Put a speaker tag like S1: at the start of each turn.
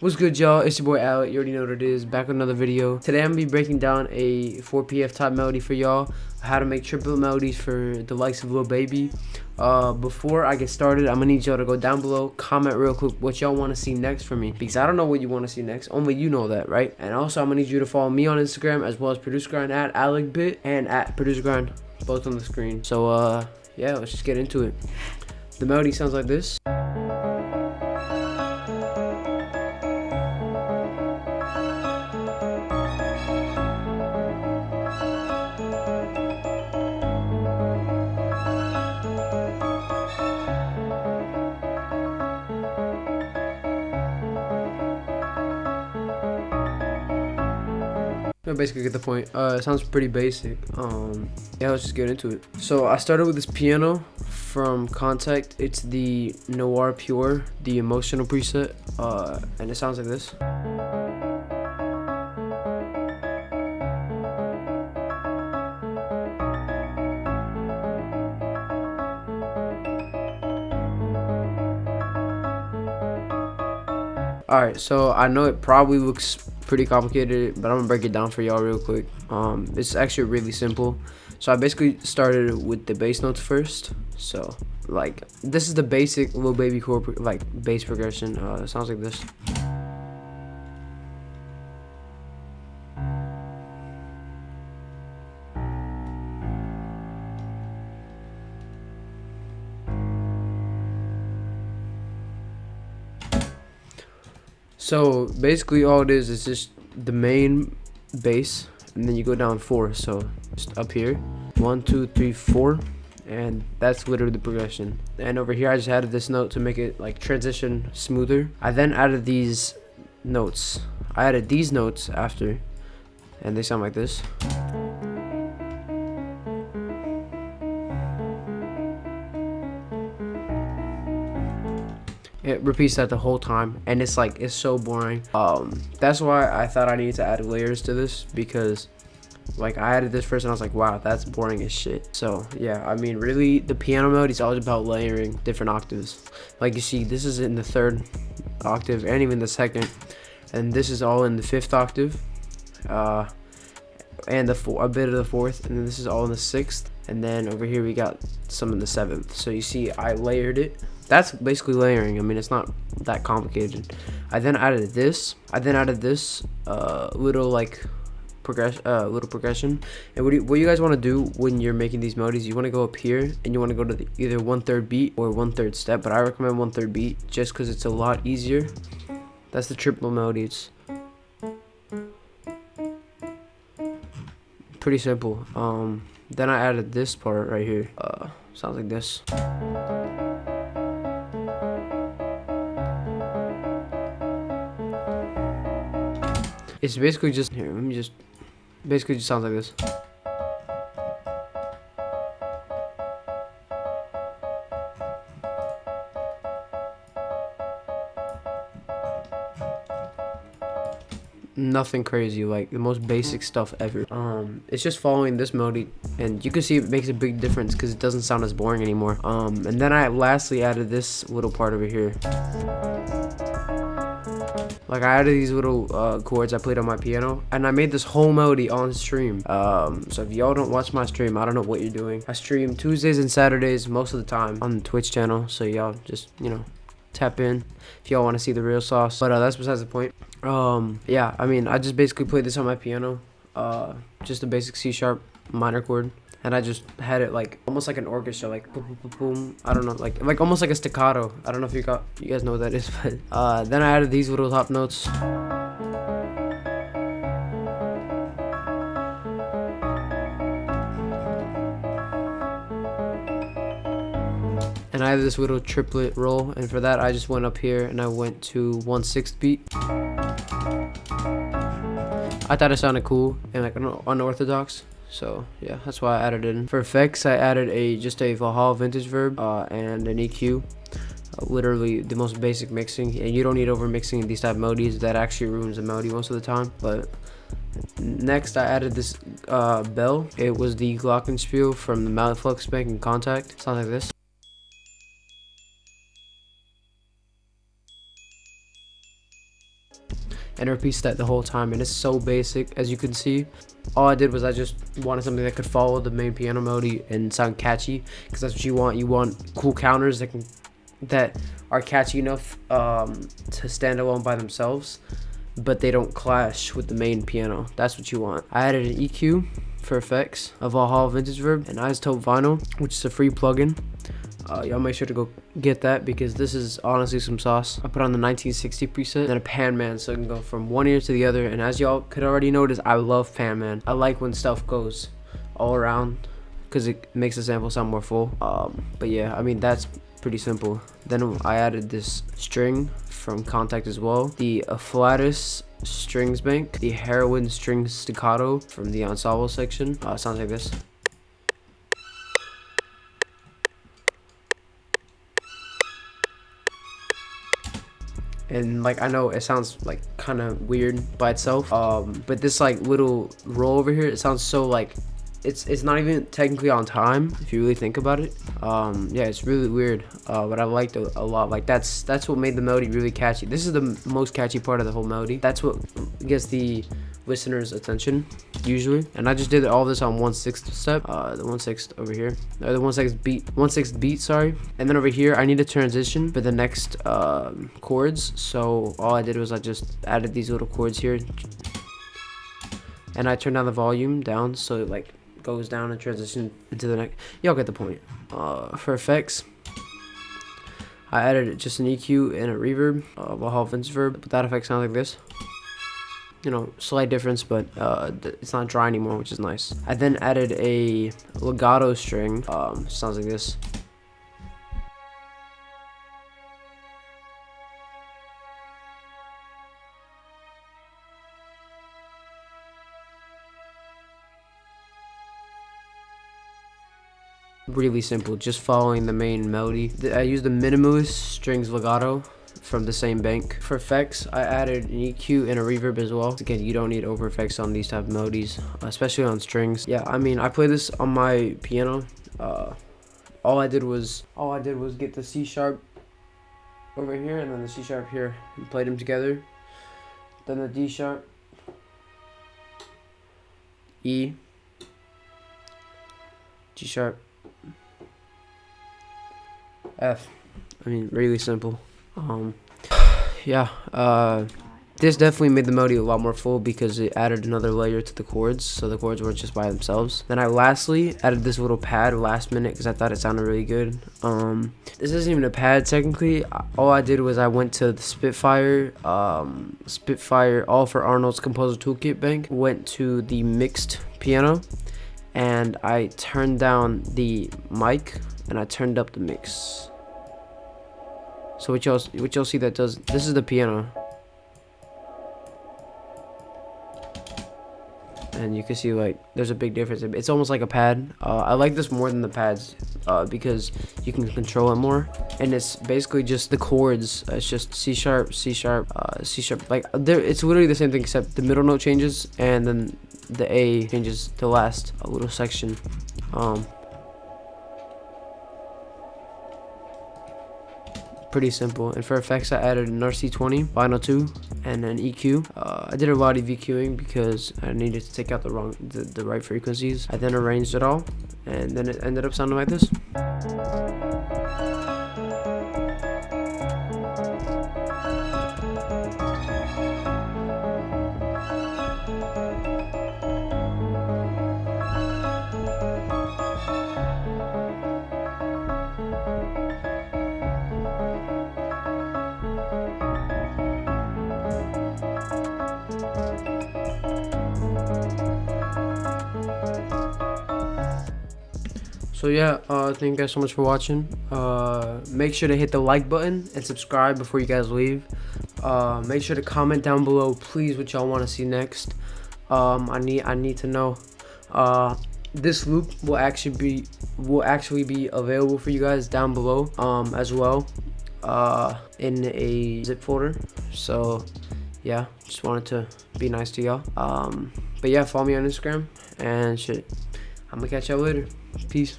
S1: What's good, y'all? It's your boy Alec. You already know what it is. Back with another video. Today I'm gonna be breaking down a 4PF type melody for y'all. How to make triplet melodies for the likes of Lil Baby. Before I get started, I'm gonna need y'all to go down below, comment real quick what y'all want to see next from me, because I don't know what you want to see next. Only you know that, right? And also I'm gonna need you to follow me on Instagram as well as Producergrind at AlecBit and at Producergrind, both on the screen. So yeah, let's just get into it. The melody sounds like this. I basically get the point. It sounds pretty basic. Yeah, let's just get into it. So I started with this piano from Contact. It's the Noir Pure, the emotional preset, and it sounds like this. Alright, so I know it probably looks pretty complicated, but I'm gonna break it down for y'all real quick. It's actually really simple. So I basically started with the bass notes first. So like this is the basic Lil Baby chord, like bass progression. It sounds like this. So basically all it is just the main bass, and then you go down 4. So just up here, 1 2 3 4, and that's literally the progression. And over here I just added this note to make it like transition smoother. I then added these notes. I added these notes after, and they sound like this. It repeats that the whole time, and it's like, it's so boring. That's why I thought I needed to add layers to this, because like I added this first and I was like, wow, that's boring as shit. So yeah, I mean, really the piano melody is always about layering different octaves. Like you see, this is in the 3rd octave and even the 2nd, and this is all in the 5th octave, and a bit of the 4th, and then this is all in the 6th, and then over here we got some in the 7th. So you see, I layered it. That's basically layering. I mean, it's not that complicated. I then added this. Little like progression. And what you guys want to do when you're making these melodies, you want to go up here and you want to go to either 1/3 beat or 1/3 step. But I recommend 1/3 beat just because it's a lot easier. That's the Triplet Melodies. Pretty simple. Then I added this part right here. Sounds like this. It's basically just here. Basically just sounds like this. Nothing crazy, like the most basic stuff ever. It's just following this melody, and you can see it makes a big difference because it doesn't sound as boring anymore. And then I lastly added this little part over here. Like I added these little chords I played on my piano, and I made this whole melody on stream. So if y'all don't watch my stream, I don't know what you're doing. I stream Tuesdays and Saturdays most of the time on the Twitch channel, so y'all just, you know, tap in if y'all want to see the real sauce. But that's besides the point. Yeah, I mean, I just basically played this on my piano, just a basic C# minor chord. And I just had it like almost like an orchestra, like boom, boom, boom, boom. I don't know, like almost like a staccato. I don't know if you guys know what that is, but then I added these little top notes. And I have this little triplet roll, and for that I just went up here and I went to 1/6 beat. I thought it sounded cool and like unorthodox. So yeah, that's why I added it in. For effects, I added just a Valhalla vintage verb and an EQ. Literally the most basic mixing, and you don't need over mixing in these type of melodies. That actually ruins the melody most of the time. But next I added this bell. It was the glockenspiel from the Maliflux Bank in Contact. Sounds like this. and it repeats that the whole time, and it's so basic. As you can see, all I did was I just wanted something that could follow the main piano melody and sound catchy, because that's what you want. You want cool counters that are catchy enough to stand alone by themselves, but they don't clash with the main piano. That's what you want. I added an EQ for effects of Valhalla Vintage Verb and Isotope Vinyl, which is a free plugin. Y'all make sure to go get that, because this is honestly some sauce. I put on the 1960 preset and a pan man, so it can go from one ear to the other. And as y'all could already notice, I love pan man. I like when stuff goes all around, because it makes the sample sound more full. But yeah, I mean, that's pretty simple. Then I added this string from Contact as well, the Afflatus strings bank, the Heroin string staccato from the ensemble section. Sounds like this. And like, I know it sounds like kind of weird by itself, but this like little roll over here, it sounds so like it's not even technically on time if you really think about it. Yeah, it's really weird, but I liked it a lot. Like that's what made the melody really catchy. This is the most catchy part of the whole melody. That's what gets the listener's attention usually. And I just did all this on 1/6 step, the 1/6 over here, or the 1/6 beat, sorry. And then over here I need to transition for the next chords, so all I did was I just added these little chords here, and I turned down the volume down so it like goes down and transition into the next. Y'all get the point. For effects, I added just an EQ and a reverb, Valhalla Vintage Verb, but that effect sounds like this. You know, slight difference, but it's not dry anymore, which is nice. I then added a legato string, sounds like this. Really simple, just following the main melody. I used the minimalist strings legato from the same bank. For effects, I added an EQ and a reverb as well. Again, you don't need over effects on these type of melodies, especially on strings. Yeah, I mean, I play this on my piano. All I did was get the C sharp over here and then the C sharp here and played them together. Then the D sharp, E, G sharp, F. I mean, really simple. Yeah, this definitely made the melody a lot more full because it added another layer to the chords, so the chords weren't just by themselves. Then I lastly added this little pad last minute because I thought it sounded really good. This isn't even a pad technically. All I did was I went to the Spitfire All for Arnold's Composer Toolkit bank, went to the mixed piano, and I turned down the mic and I turned up the mix. So what y'all see that does, this is the piano, and you can see like there's a big difference. It's almost like a pad. I like this more than the pads because you can control it more, and it's basically just the chords. It's just C sharp, C sharp, C sharp. Like it's literally the same thing except the middle note changes and then the A changes to last a little section. Pretty simple. And for effects, I added an RC20, Vinyl 2, and an EQ. I did a lot of EQing because I needed to take out the right frequencies. I then arranged it all, and then it ended up sounding like this. So yeah, thank you guys so much for watching. Make sure to hit the like button and subscribe before you guys leave. Make sure to comment down below, please, what y'all want to see next. I need to know. This loop will actually be available for you guys down below as well in a zip folder. So yeah, just wanted to be nice to y'all. But yeah, follow me on Instagram and shit. I'm gonna catch y'all later. Peace.